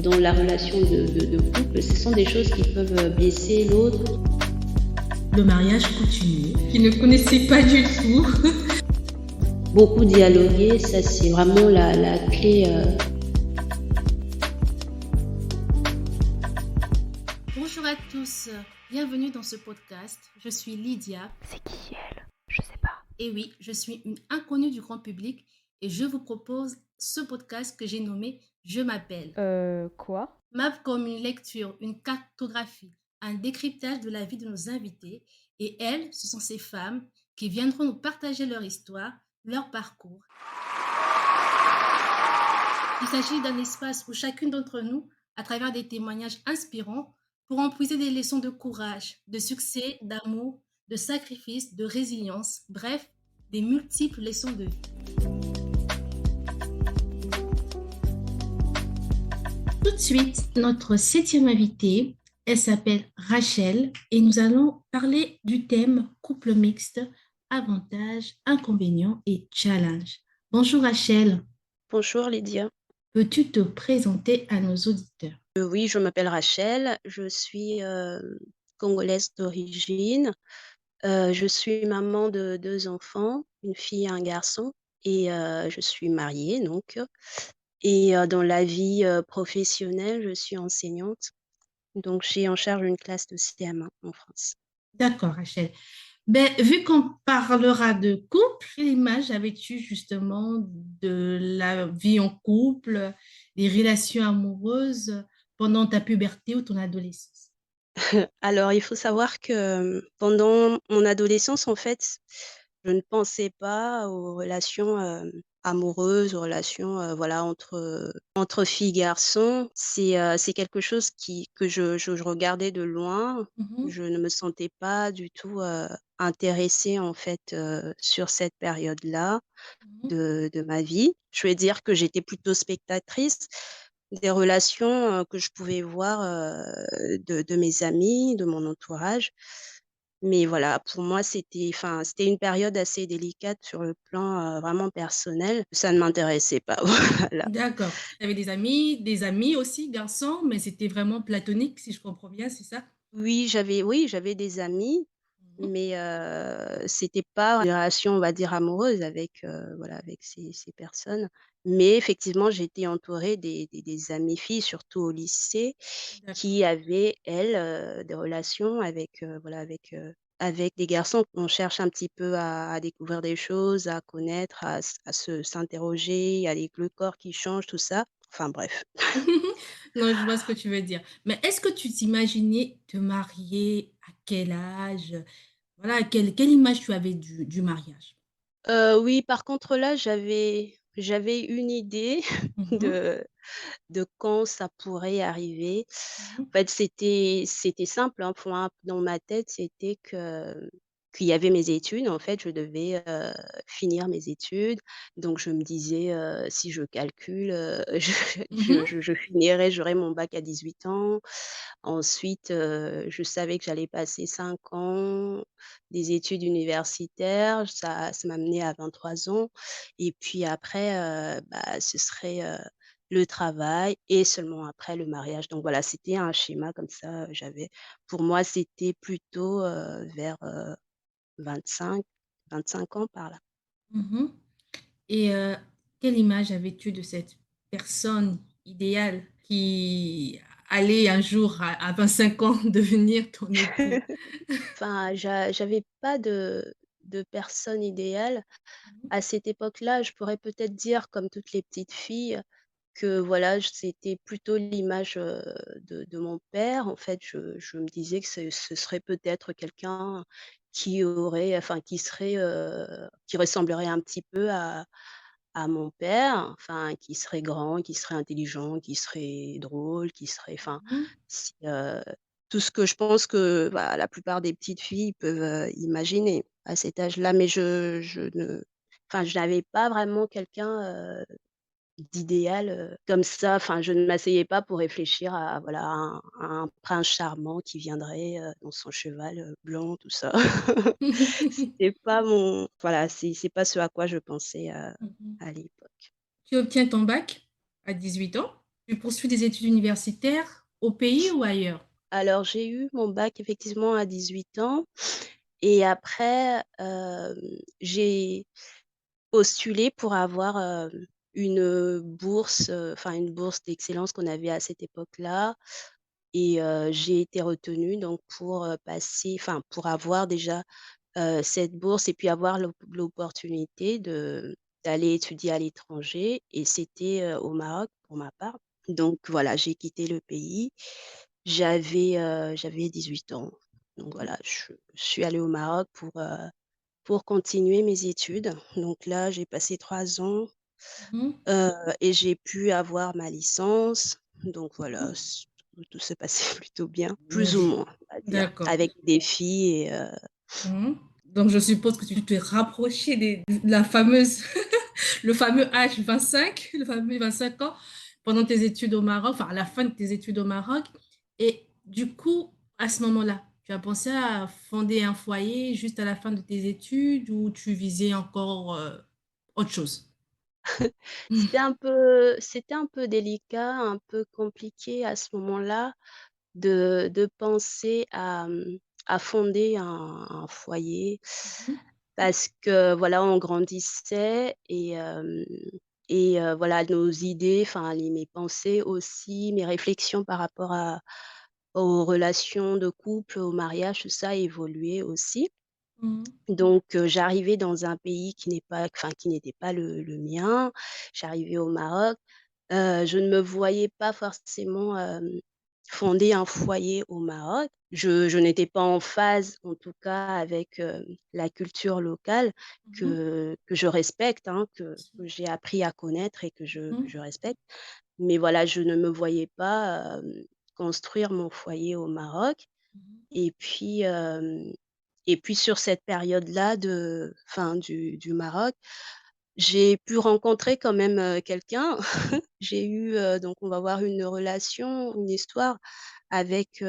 Dans la relation de couple, ce sont des choses qui peuvent blesser l'autre. Le mariage coutumier, qui ne connaissait pas du tout. Beaucoup dialoguer, ça c'est vraiment la clé. Bonjour à tous, bienvenue dans ce podcast. Je suis Lydia. C'est qui elle? Je sais pas. Et oui, je suis une inconnue du grand public et je vous propose ce podcast que j'ai nommé Je m'appelle. Quoi? Map comme une lecture, une cartographie, un décryptage de la vie de nos invités. Et elles, ce sont ces femmes qui viendront nous partager leur histoire, leur parcours. Il s'agit d'un espace où chacune d'entre nous, à travers des témoignages inspirants, pourront puiser des leçons de courage, de succès, d'amour, de sacrifice, de résilience, bref, des multiples leçons de vie. Tout de suite, notre 7e invitée, elle s'appelle Rachel et nous allons parler du thème couple mixte, avantages, inconvénients et challenges. Bonjour Rachel, Bonjour Lydia. peux-tu te présenter à nos auditeurs? Oui, je m'appelle Rachel, je suis congolaise d'origine. Je suis maman de 2 enfants, une fille et un garçon et je suis mariée donc et dans la vie, professionnelle, je suis enseignante, donc j'ai en charge une classe de CM1 en France. D'accord Rachel. Ben, vu qu'on parlera de couple, quelle image avais-tu justement de la vie en couple, des relations amoureuses pendant ta puberté ou ton adolescence? Alors il faut savoir que, pendant mon adolescence, en fait, je ne pensais pas aux relations, amoureuses, aux relations, voilà, entre filles, garçons. C'est quelque chose que je regardais de loin. Mhm, Je ne me sentais pas du tout, intéressée, en fait, sur cette période-là mhm, de ma vie. Je vais dire que j'étais plutôt spectatrice des relations, que je pouvais voir, de mes amis, de mon entourage. Mais voilà, pour moi, c'était une période assez délicate sur le plan, vraiment personnel. Ça ne m'intéressait pas, voilà. d'accord. Tu avais des amis aussi, garçons, mais c'était vraiment platonique, si je comprends bien, c'est ça? Oui, j'avais des amis, Mhm, mais c'était pas une relation, on va dire, amoureuse avec, voilà, avec ces personnes. Mais effectivement, j'étais entourée des amies filles, surtout au lycée, d'accord. qui avaient, elles, des relations avec, voilà, avec des garçons. On cherche un petit peu à découvrir des choses, à connaître, à s'interroger, il y a le corps qui change, tout ça. Enfin bref. Non, je vois ce que tu veux dire. Mais est-ce que tu t'imaginais te marier à quel âge? Voilà, quelle image tu avais du mariage? Oui, par contre là, j'avais une idée Mhm, de quand ça pourrait arriver. mhm, En fait, c'était simple, hein, pour moi, dans ma tête, c'était qu'il y avait mes études. En fait, je devais, finir mes études. Donc je me disais, si je calcule, mhm, je finirai, j'aurai mon bac à 18 ans. Ensuite, je savais que j'allais passer 5 ans des études universitaires. Ça m'amenait à 23 ans et puis après, bah, ce serait, le travail et seulement après le mariage. Donc voilà, c'était un schéma comme ça, j'avais pour moi, c'était plutôt, vers, 25, 25 ans par là. mhm. Et quelle image avais-tu de cette personne idéale qui allait un jour à 25 ans devenir ton époux? Enfin, j'avais pas de personne idéale. Mhm, À cette époque-là, je pourrais peut-être dire comme toutes les petites filles que voilà, c'était plutôt l'image, de mon père. En fait, je me disais que ce serait peut-être quelqu'un qui serait, qui ressemblerait un petit peu à mon père, enfin, qui serait grand, qui serait intelligent, qui serait drôle, qui serait enfin, mhm. si, tout ce que je pense que, bah, la plupart des petites filles peuvent, imaginer à cet âge-là. Mais je n'avais pas vraiment quelqu'un, d'idéal, comme ça. Enfin, je ne m'asseyais pas pour réfléchir à voilà, à un prince charmant qui viendrait, dans son cheval, blanc, tout ça. C'était pas mon voilà, c'est pas ce à quoi je pensais, Mhm. à l'époque. Tu obtiens ton bac à 18 ans. Tu poursuis des études universitaires au pays ou ailleurs? Alors j'ai eu mon bac effectivement à 18 ans et après, j'ai postulé pour avoir, une bourse, enfin une bourse d'excellence qu'on avait à cette époque-là et j'ai été retenue donc pour, passer enfin pour avoir déjà, cette bourse et puis avoir l'opportunité d'aller étudier à l'étranger et c'était, au Maroc pour ma part. Donc voilà, j'ai quitté le pays. J'avais 18 ans. Donc Mmh voilà, je suis allée au Maroc pour continuer mes études. Donc là, j'ai passé 3 ans, mh. heu et j'ai pu avoir ma licence. Donc Mmh voilà, tout se passait plutôt bien, plus ou mh. moins, on va dire, D'accord. avec des défis et Mmh. Donc je suppose que tu t'es rapproché de la fameuse le fameux âge 25, le fameux 25 ans pendant tes études au Maroc, enfin à la fin de tes études au Maroc et du coup, à ce moment-là, tu as pensé à fonder un foyer juste à la fin de tes études ou tu visais encore, autre chose? Mmh. c'était un peu délicat, un peu compliqué à ce moment-là de penser à fonder un foyer Mmh mh. parce que voilà, on grandissait et voilà, nos idées, enfin mes pensées aussi, mes réflexions par rapport aux relations de couple, au mariage, tout ça évoluait aussi. Mmh. Donc j'arrivais dans un pays qui n'est pas enfin qui n'était pas le mien. J'arrivais au Maroc. Je ne me voyais pas forcément, fonder un foyer au Maroc. Je n'étais pas en phase, en tout cas, avec, la culture locale Mmh. que je respecte, hein, que j'ai appris à connaître et Mmh. que je respecte. Mais voilà, je ne me voyais pas, construire mon foyer au Maroc Mmh. et puis, sur cette période-là du Maroc, j'ai pu rencontrer quand même, quelqu'un. J'ai eu, donc on va voir une relation, une histoire avec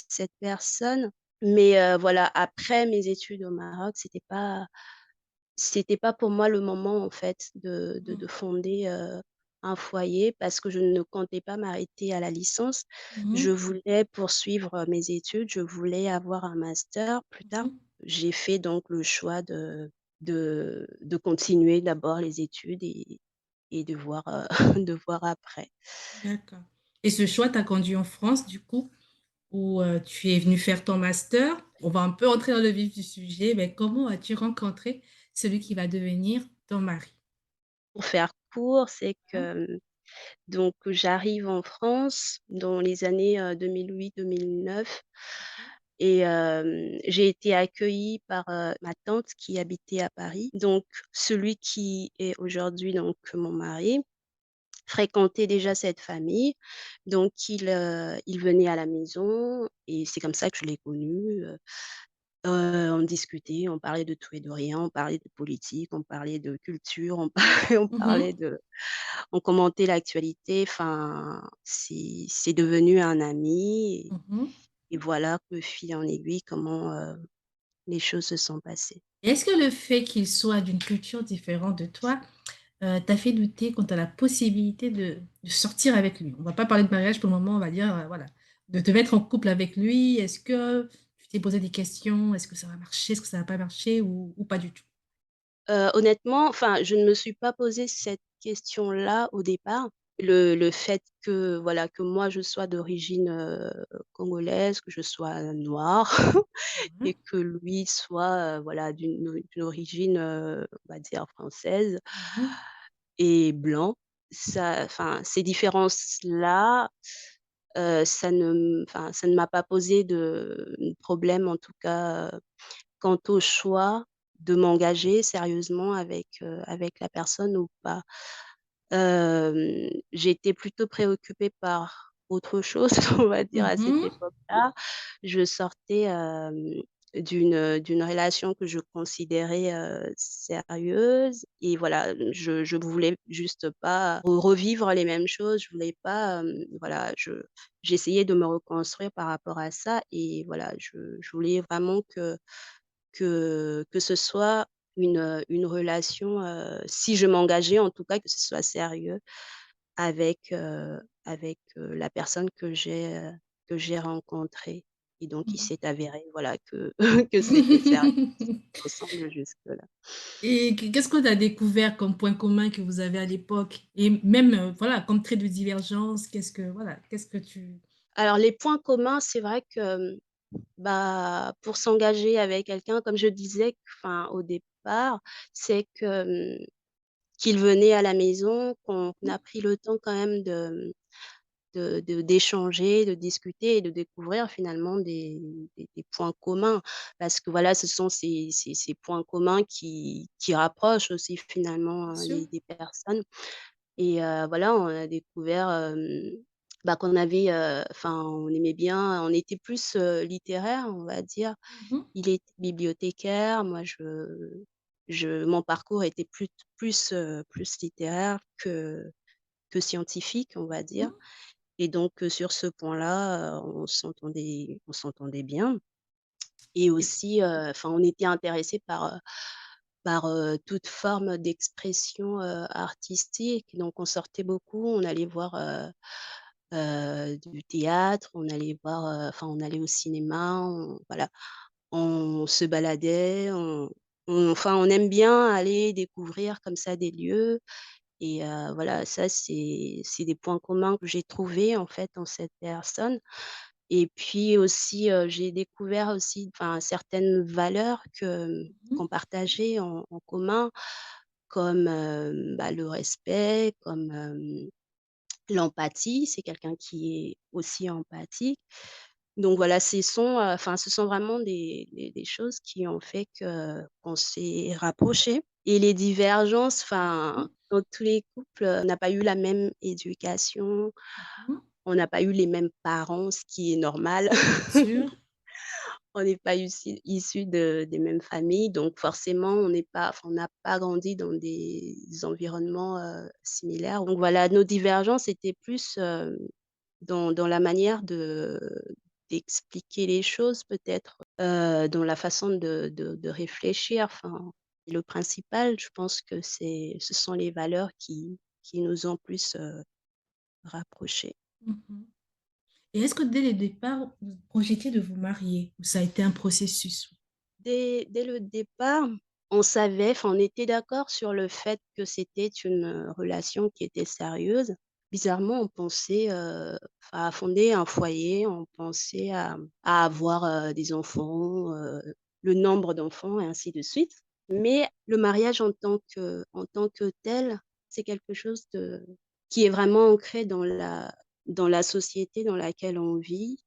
cette personne. Mais, voilà, après mes études au Maroc, c'était pas pour moi le moment en fait de Mmh. fonder, un foyer parce que je ne comptais pas m'arrêter à la licence. Mmh. Je voulais poursuivre, mes études, je voulais avoir un master plus tard. Mmh. J'ai fait donc le choix de continuer d'abord les études et de voir, de voir après. D'accord et ce choix t'a conduit en France du coup? Où, tu es venu faire ton master. On va un peu entrer dans le vif du sujet, mais comment as-tu rencontré celui qui va devenir ton mari? Pour faire court, c'est Hein? que, donc j'arrive en France dans les années, 2008-2009 Mmh. et j'ai été accueillie par, ma tante qui habitait à Paris. Donc celui qui est aujourd'hui donc mon mari fréquentait déjà cette famille, donc il venait à la maison et c'est comme ça que je l'ai connu. On discutait, on parlait de tout et de rien, on parlait de politique, on parlait de culture, on parlait on Mmh parlait mh. de on commentait l'actualité, enfin c'est devenu un ami Mmh. et voilà que fil en aiguille comment, les choses se sont passées. Et est-ce que le fait qu'il soit d'une culture différente de toi, t'a fait douter quant à la possibilité de sortir avec lui? On va pas parler de mariage pour le moment, on va dire, voilà, de te mettre en couple avec lui. Est-ce que tu t'es posé des questions? Est-ce que ça va marcher? Est-ce que ça va pas marcher ou pas du tout? Honnêtement, enfin, je ne me suis pas posé cette question-là au départ. Le fait que, voilà, que moi je sois d'origine, congolaise, que je sois noire Ouais. et que lui soit, voilà, d'une origine, on va dire française Mmh. et blanc, ça enfin, ces différences-là, ça ne m'a pas posé de problème en tout cas, quant au choix de m'engager sérieusement avec la personne ou pas. J'étais plutôt préoccupée par autre chose, on va dire, à cette Mmh. époque-là. Je sortais, d'une relation que je considérais, sérieuse et voilà, je voulais juste pas revivre les mêmes choses. Je voulais pas, voilà, j'essayais de me reconstruire par rapport à ça et voilà, je voulais vraiment que ce soit une relation, si je m'engageais en tout cas que ce soit sérieux avec, avec, la personne que j'ai rencontrée et donc il Mhm. s'est avéré, voilà, que que c'était sérieux ensemble jusque-là. Et qu'est-ce que tu as découvert comme point commun que vous avez à l'époque? Et même, voilà, comme trait de divergence, qu'est-ce que tu... Alors les points communs, c'est vrai que, bah, pour s'engager avec quelqu'un, comme je disais, enfin, au départ, c'est que, qu'il venait à la maison, qu'on a pris le temps quand même d'échanger, de discuter et de découvrir finalement des points communs. Parce que voilà, ce sont ces points communs qui rapprochent aussi finalement, Bien sûr. les personnes et voilà, on a découvert, bah, qu'on avait, enfin, on aimait bien on était plus, littéraires, on va dire. Mhm. Il était bibliothécaire, moi je mon parcours était plus littéraire que scientifique, on va dire Mhm. et donc sur ce point-là, on s'entendait bien et Et- aussi, enfin, on était intéressés par, toute forme d'expression, artistique. Donc on sortait beaucoup, on allait voir, du théâtre, on allait voir, enfin, on allait au cinéma, on voilà, on se baladait, enfin, on aime bien aller découvrir comme ça des lieux et voilà, ça c'est des points communs que j'ai trouvés, en fait, en cette personne et puis aussi, j'ai découvert aussi, enfin, certaines valeurs Mhm. qu'on partageait en commun, comme, bah, le respect, comme, l'empathie. C'est quelqu'un qui est aussi empathique. Donc voilà, enfin, ce sont vraiment des choses qui ont fait qu'on s'est rapprochés et les divergences, enfin, Mhm. dans tous les couples, on n'a pas eu la même éducation, Mhm. on n'a pas eu les mêmes parents, ce qui est normal. Bien sûr. On n'est pas issus des mêmes familles, donc forcément, on n'a pas grandi dans des environnements, similaires. Donc voilà, nos divergences étaient plus, dans la manière d'expliquer les choses peut-être, dans la façon de réfléchir, enfin et le principal, je pense que ce sont les valeurs qui nous ont plus, rapprochés. Mhm. Et est-ce que dès le départ, vous projetiez de vous marier ou ça a été un processus? Dès le départ, on savait, enfin, on était d'accord sur le fait que c'était une, relation qui était sérieuse. Bizarrement, on pensait, à fonder un foyer, on pensait à avoir, des enfants, le nombre d'enfants et ainsi de suite. Mais le mariage en tant que tel, c'est quelque chose qui est vraiment ancré dans la société dans laquelle on vit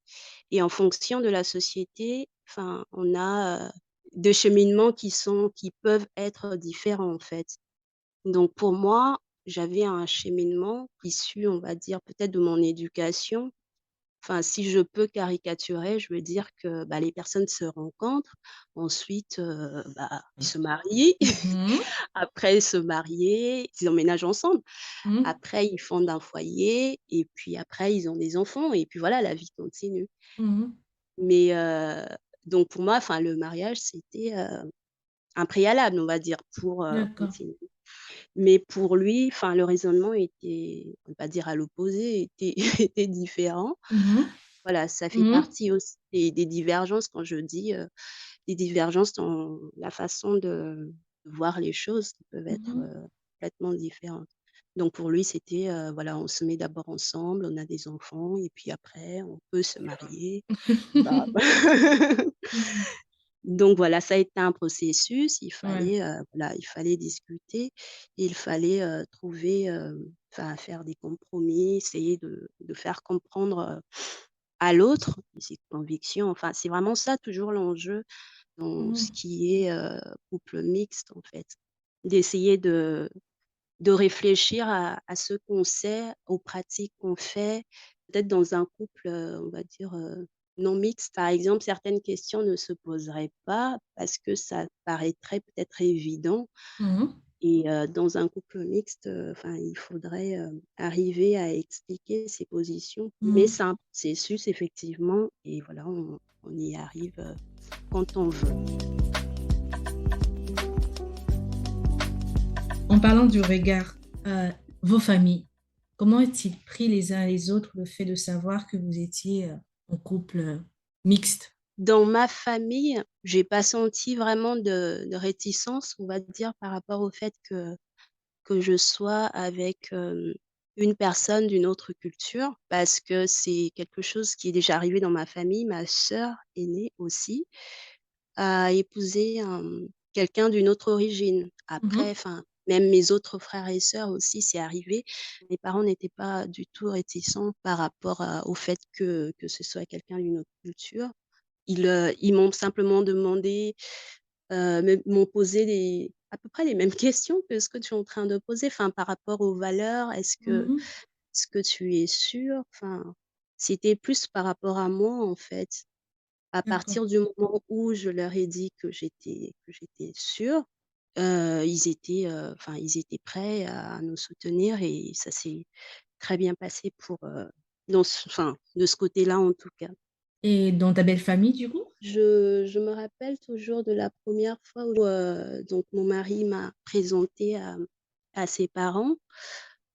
et en fonction de la société, enfin, on a, des cheminements qui peuvent être différents, en fait. Donc pour moi, j'avais un cheminement issu, on va dire, peut-être de mon éducation. Enfin, si je peux caricaturer, je veux dire que, bah, les personnes se rencontrent, ensuite, bah, ils se marient, Mhm. après se marier, ils emménagent ensemble. Mhm. Après, ils fondent un foyer et puis après, ils ont des enfants et puis voilà, la vie continue. Mhm. Mais donc pour moi, enfin, le mariage, c'était, un préalable, on va dire, pour, D'accord. continuer. Mais pour lui, enfin, le raisonnement était, on va pas dire à l'opposé, était était différent. Mhm. Voilà, ça fait Mhm. partie aussi des divergences quand je dis, des divergences dans la façon de voir les choses qui peuvent être, Mhm. complètement différentes. Donc pour lui, c'était, voilà, on se met d'abord ensemble, on a des enfants et puis après on peut se marier. Bah Mhm. donc voilà, ça a été un processus, Ouais. voilà, il fallait discuter, il fallait, trouver, enfin faire des compromis, essayer de faire comprendre, à l'autre ses convictions. Enfin, c'est vraiment ça toujours l'enjeu dans ce Mhm. qui est, couple mixte en fait. D'essayer de réfléchir à ce qu'on sait, aux pratiques qu'on fait. Peut-être dans un couple, on va dire, non mixte, par exemple, certaines questions ne se poseraient pas parce que ça paraîtrait peut-être évident Mhm. et dans un couple mixte, enfin, il faudrait, arriver à expliquer ses positions. Mais Mhm. c'est un processus effectivement et voilà, on y arrive, quand on veut. En parlant du regard, vos familles. Comment ont-ils pris les uns les autres le fait de savoir que vous étiez en couple mixte? Dans ma famille, j'ai pas senti vraiment de réticence, on va dire, par rapport au fait que je sois avec, une personne d'une autre culture, parce que c'est quelque chose qui est déjà arrivé dans ma famille. Ma sœur aînée aussi a épousé quelqu'un d'une autre origine. Après, Mhm, enfin, même mes autres frères et sœurs aussi, c'est arrivé. Mes parents n'étaient pas du tout réticents par rapport au fait que ce soit quelqu'un d'une autre culture. Ils m'ont simplement demandé, m'ont posé à peu près les mêmes questions que ce que tu es en train de poser, enfin, par rapport aux valeurs. mhm, Est-ce que tu es sûr? Enfin, c'était plus par rapport à moi, en fait. À d'accord. partir du moment où je leur ai dit que j'étais sûre, enfin, ils étaient prêts à nous soutenir et ça s'est très bien passé de ce côté-là, en tout cas. Et dans ta belle famille, du coup? Je me rappelle toujours de la première fois où, donc mon mari m'a présentée à ses parents.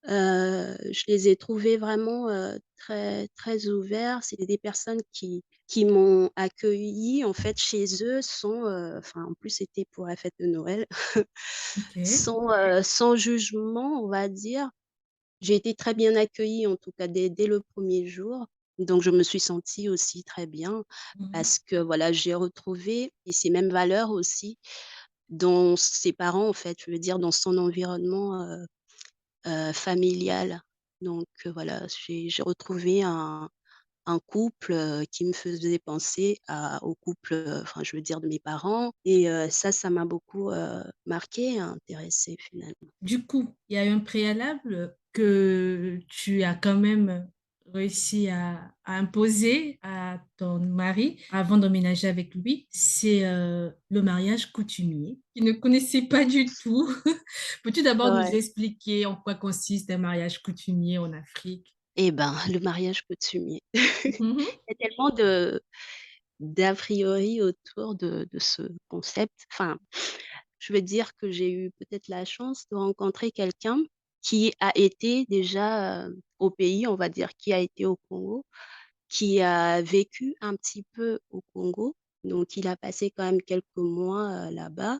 Je les ai trouvés vraiment, très très ouverts. C'était des personnes qui m'ont accueillie, en fait, chez eux sans, enfin, en plus, c'était pour la fête de Noël, Ok. sans jugement, on va dire. J'ai été très bien accueillie, en tout cas dès le premier jour, donc je me suis sentie aussi très bien Mhm, parce que, voilà, j'ai retrouvé et ces mêmes valeurs aussi dans ses parents, en fait, je veux dire dans son environnement, familial. Donc voilà, j'ai retrouvé un couple, qui me faisait penser au couple, enfin, je veux dire de mes parents et ça m'a beaucoup, marquée et intéressée finalement. du coup, il y a eu un préalable que tu as quand même réussi à imposer à ton mari avant d'emménager avec lui. C'est le mariage coutumier, qu'il ne connaissait pas du tout. Peux-tu d'abord nous Ouais. expliquer en quoi consiste un mariage coutumier en Afrique? Et ben, le mariage coutumier. Mhm, Il y a tellement d'a priori autour de ce concept. Enfin, je veux dire que j'ai eu peut-être la chance de rencontrer quelqu'un qui a été déjà, au pays, on va dire, qui a été au Congo, qui a vécu un petit peu au Congo. Donc il a passé quand même quelques mois, là-bas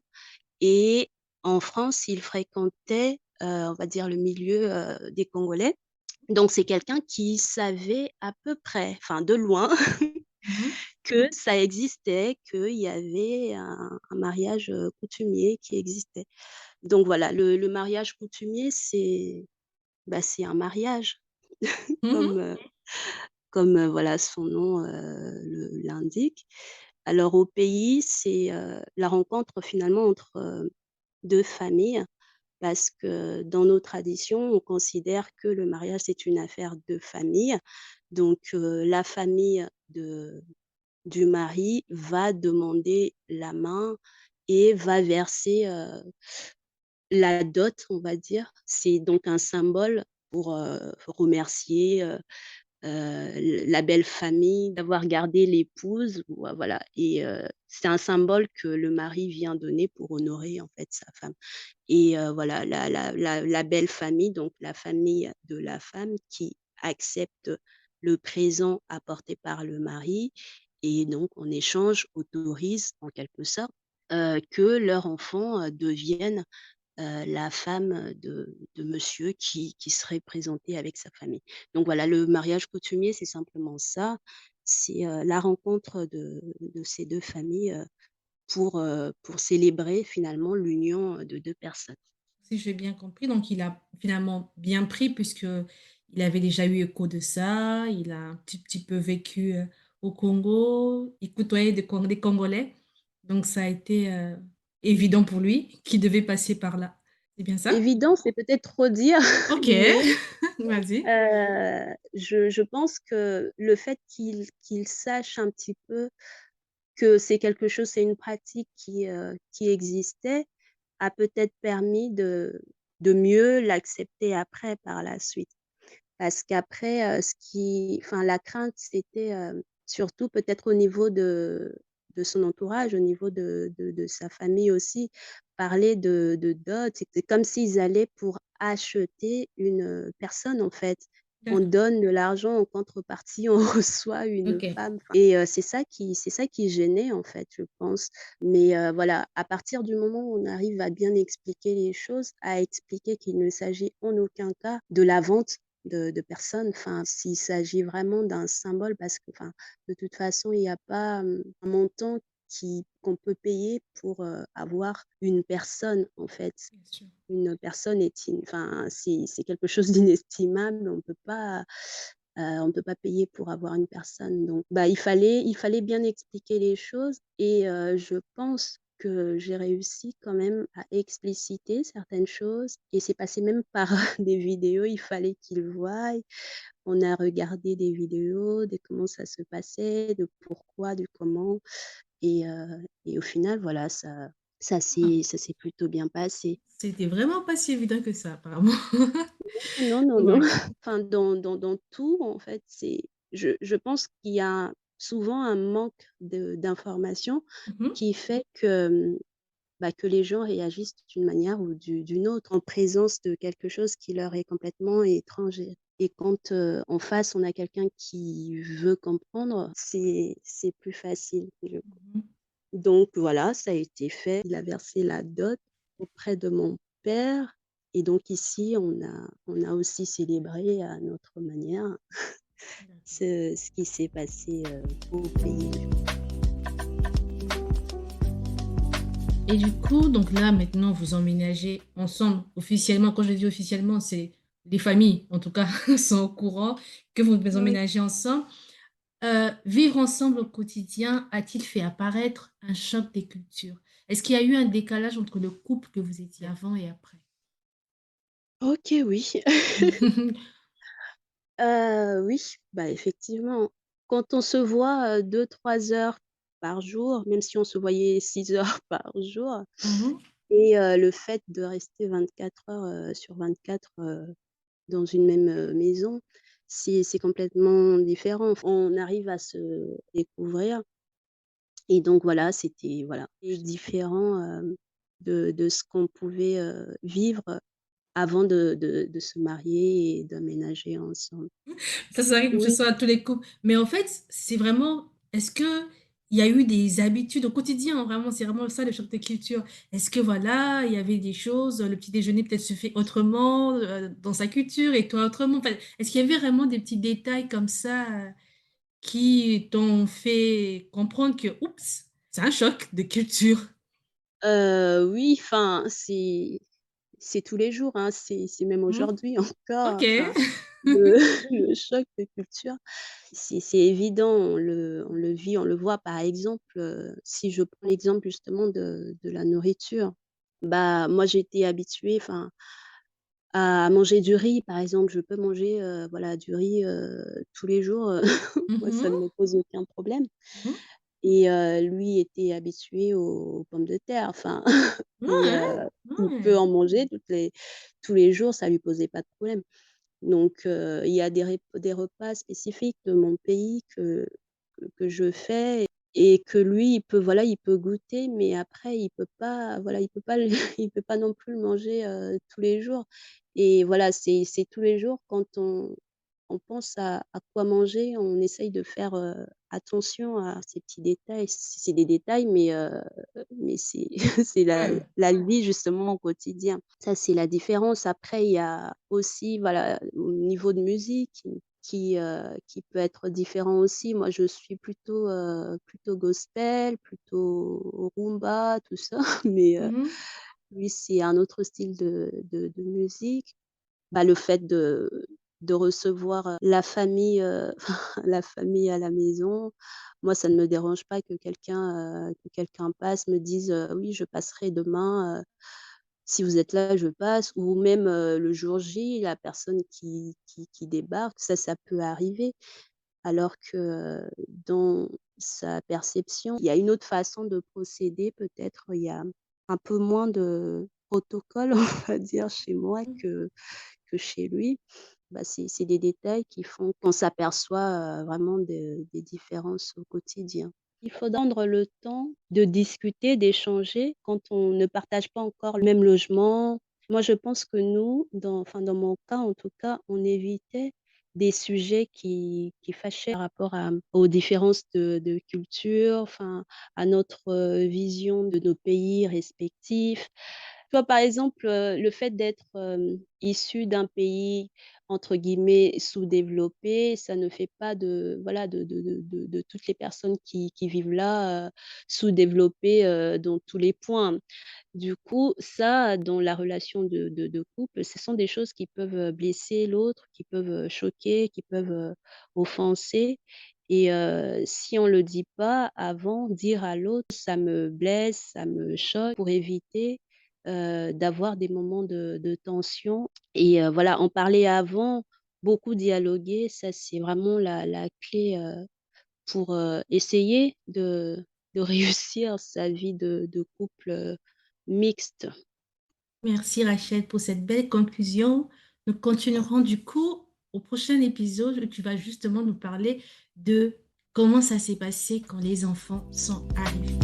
et en France, il fréquentait, on va dire le milieu, des Congolais. Donc c'est quelqu'un qui savait à peu près, enfin de loin, mhm, que ça existait, qu'il y avait un mariage, coutumier qui existait. Donc voilà, le mariage coutumier, c'est un mariage mhm, comme, voilà son nom, l'indique. Alors au pays, c'est, la rencontre finalement entre, 2 familles parce que dans nos traditions, on considère que le mariage, c'est une affaire de famille. Donc la famille du mari va demander la main et va verser, la dot, on va dire. C'est donc un symbole pour, remercier, la belle famille d'avoir gardé l'épouse ou voilà et c'est un symbole que le mari vient donner pour honorer, en fait, sa femme et voilà, la belle famille, donc la famille de la femme qui accepte le présent apporté par le mari et donc en échange autorise, en quelque sorte, que leur enfant, devienne la femme de monsieur qui serait présenté avec sa famille. Donc voilà, le mariage coutumier, c'est simplement ça, c'est, la rencontre de ces 2 familles, pour célébrer finalement l'union, de 2 personnes. si j'ai bien compris, donc il a finalement bien pris puisque il avait déjà eu écho de ça, il a un petit peu vécu au Congo, il côtoyait des Congolais, donc ça a été évident pour lui qu'il devait passer par là. C'est bien ça? Évident, c'est peut-être trop dire, Ok, mais vas-y. je pense que le fait qu'il sache un petit peu que c'est quelque chose, c'est une pratique qui existait, a peut-être permis de mieux l'accepter après, par la suite. Parce qu'après, enfin la crainte, c'était, surtout peut-être au niveau de son entourage, au niveau de sa famille aussi. parlaient de dot, c'était comme s'ils allaient pour acheter une, personne, en fait. On D'accord. donne de l'argent en contrepartie, on reçoit une OK. femme, enfin et c'est ça qui gênait, en fait, je pense. Mais voilà, à partir du moment où on arrive à bien expliquer les choses, à expliquer qu'il ne s'agit en aucun cas de la vente de personnes, enfin, s'il s'agit vraiment d'un symbole parce que, enfin, de toute façon, il y a pas, un montant qui qu'on peut payer pour, avoir une personne, en fait. Bien sûr. Une personne est in enfin, c'est quelque chose d'inestimable, on peut pas payer pour avoir une personne donc bah, il fallait bien expliquer les choses et je pense que j'ai réussi quand même à expliciter certaines choses et c'est passé même par des vidéos, il fallait qu'ils voient. On a regardé des vidéos de comment ça se passait, de pourquoi, du comment et au final, voilà, Ah, ça s'est plutôt bien passé. c'était vraiment pas si évident que ça apparemment. Non, non, non. Ouais. Enfin, dans tout, en fait, je pense qu'il y a souvent un manque d'informations Mmh. qui fait que, bah, que les gens réagissent d'une manière ou d'une autre en présence de quelque chose qui leur est complètement étranger. Et quand, en face, on a quelqu'un qui veut comprendre, c'est plus facile, je Mmh. donc voilà, ça a été fait. Il a versé la dot auprès de mon père et donc ici, on a aussi célébré à notre manière D'accord. ce qui s'est passé, au pays du coup. Et du coup, donc là, maintenant, vous emménagez ensemble officiellement. Quand je dis officiellement, c'est les familles, en tout cas, sont au courant que vous Oui. emménagez ensemble. Vivre ensemble au quotidien a-t-il fait apparaître un choc des cultures? Est-ce qu'il y a eu un décalage entre le couple que vous étiez avant et après? OK, oui. Oui, bah, effectivement, quand on se voit, 2-3 heures par jour, même si on se voyait 6 heures par jour Mmh. et le fait de rester 24 heures, sur 24, dans une même, maison, c'est complètement différent. On arrive à se découvrir et donc voilà, c'était voilà et différent, de ce qu'on pouvait, vivre avant de se marier et d'emménager ensemble. Ça arrive que ce Oui. soit à tous les couples. Mais en fait, c'est vraiment est-ce qu'il y a eu des habitudes au quotidien, vraiment, c'est vraiment ça le choc de culture? Est-ce que voilà, il y avait des choses, le petit déjeuner peut-être se fait autrement, dans sa culture et toi autrement? Enfin, est-ce qu'il y avait vraiment des petits détails comme ça, qui t'ont fait comprendre que: «Oups, c'est un choc de culture»? Oui, enfin, c'est tous les jours, hein, c'est même Mmh. aujourd'hui encore, OK. enfin, le le choc de culture, c'est évident, on le vit, on le voit. Par exemple, si je prends l'exemple justement de la nourriture, bah, moi j'étais habituée, enfin, à manger du riz, par exemple. Je peux manger, voilà, du riz, tous les jours, moi ça ne Mmh. me pose aucun problème Mmh. et lui était habitué aux pommes de terre, enfin et Ouais, il peut ouais. en manger tous les jours, ça lui posait pas de problème. Donc il y a des repas spécifiques de mon pays que je fais et que lui, il peut, voilà, il peut goûter, mais après il peut pas, voilà, il peut pas le il peut pas non plus le manger, tous les jours et voilà, c'est tous les jours quand on pense à quoi manger, on essaye de faire, attention à ces petits détails. C'est des détails, mais c'est c'est Ouais. la vie justement au quotidien. Ça, c'est la différence. Après, il y a aussi, voilà, au niveau de musique qui peut être différent aussi. Moi, je suis plutôt gospel, plutôt rumba, tout ça, mais Mmh. lui, c'est un autre style de musique. Bah, le fait de recevoir, la famille, la famille à la maison, moi ça ne me dérange pas que quelqu'un passe, me dise, «Oui, je passerai demain, si vous êtes là, je passe» ou même, le jour J, la personne qui débarque, ça peut arriver. Alors que, dans sa perception, il y a une autre façon de procéder peut-être, il y a un peu moins de protocole, on va dire, chez moi que chez lui. Bah, c'est des détails qui font qu'on s'aperçoit, vraiment des différences au quotidien. Il faut prendre le temps de discuter, d'échanger quand on ne partage pas encore le même logement. Moi, je pense que nous, dans mon cas en tout cas, on évitait des sujets qui fâchaient par rapport aux différences de culture, enfin, à notre, vision de nos pays respectifs. Tu vois, par exemple, le fait d'être, issu d'un pays, entre guillemets, «sous-développé», ça ne fait pas de voilà, de toutes les personnes qui vivent là, sous-développées, dans tous les points. Du coup, ça, dans la relation de couple, ce sont des choses qui peuvent, blesser l'autre, qui peuvent, choquer, qui peuvent, offenser et si on le dit pas avant, dire à l'autre: «Ça me blesse, ça me choque», pour éviter, d'avoir des moments de tension et voilà, en parler avant, beaucoup dialoguer, ça c'est vraiment la clé, pour, essayer de réussir sa vie de couple, mixte. Merci Rachel pour cette belle conclusion. Nous continuerons du coup au prochain épisode où tu vas justement nous parler de comment ça s'est passé quand les enfants sont arrivés.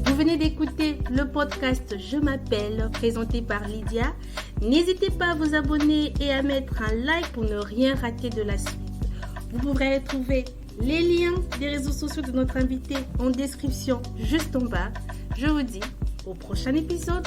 Vous venez d'écouter le podcast Je m'appelle, présenté par Lydia. N'hésitez pas à vous abonner et à mettre un like pour ne rien rater de la suite. Vous pourrez retrouver les liens des réseaux sociaux de notre invité en description juste en bas. Je vous dis au prochain épisode.